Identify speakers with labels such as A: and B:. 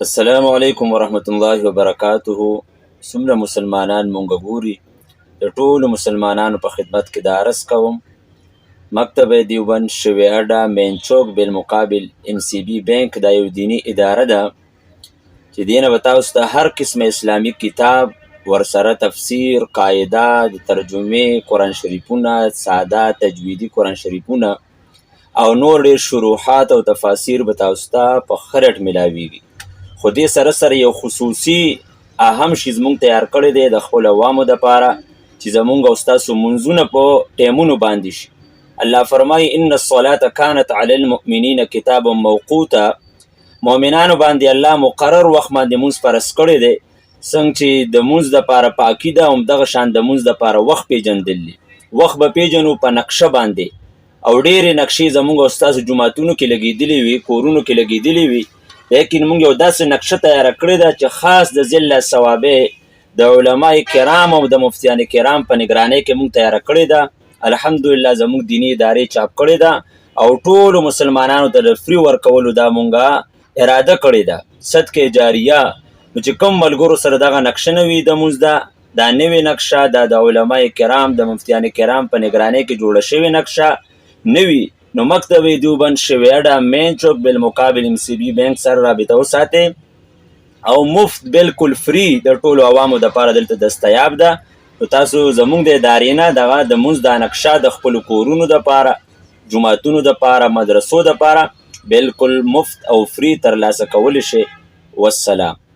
A: السلام علیکم ورحمت الله وبرکاته. څومره مسلمانان مونږ ګوري، د ټولو مسلمانانو په خدمت کې دا عرض کوم. مکتب دیوبند شوی اډه مین چوک بالمقابل MCB بینک دا یو دینی اداره ده چې دینه به تاسو ته هر قسم اسلامي کتاب ورسره تفسیر، قاعده، د ترجمې قرآن شریفونه، ساده تجویدي قرآن شریفونه او نور ډېر شروحات او تفاسیر به تاسو ته په ښه ریټ میلاویږي. خو دې سره سره یو خصوصي اهم شی زمونږ تیار کړی دی د خپلو عوامو دپاره چې زمونږ او ستاسو منځونه په ټیمونو باندې شي. الله فرمایي ان الصلاة كانت علی المؤمنین کتابا موقوتا. مؤمنانو باندې الله مقرر وخت باندې مونځ فرض کړی دی. څنګه چې د مونځ دپاره په عقیده همدغه شان د مونځ دپاره وخت پیژندل دي. وخت به پیژنو په نقشه باندې، او ډېرې نقشې زمونږ او ستاسو جوماتونو کې لګېدلې وي، کورونو کې لګېدلې وي، لیکن موږ یو داسې نقشه تیاره کړې ده چې خاص د ذل ثوابه د علما کرام او د مفتیان کرام په نگرانۍ کې موږ تیاره کړې ده. الحمدلله زموږ دیني ادارې چاپ کړې ده او ټولو مسلمانانو ته د فری ورکولو دا مونږه اراده کړې ده، صدقه جاریه. نو چې کوم ملګرو سره دغه نقشه نه وي د مونځ ده، دا نوې نقشه د علما کرام د مفتیان کرام په نگرانۍ کې جوړه شوې نقشه نه وي، نو مکتب دیوبند شوی اډه مین چوک بالمقابل MCB بینک سره رابطه وساتئ او مفت بالکل فری د ټولو عوامو دپاره دلته دستیاب ده. نو تاسو زموږ د ادارې نه دغه د مونځ دا نقشه د خپلو کورونو دپاره، جوماتونو دپاره، مدرسو دپاره بالکل مفت او فری ترلاسه کولی شئ. والسلام.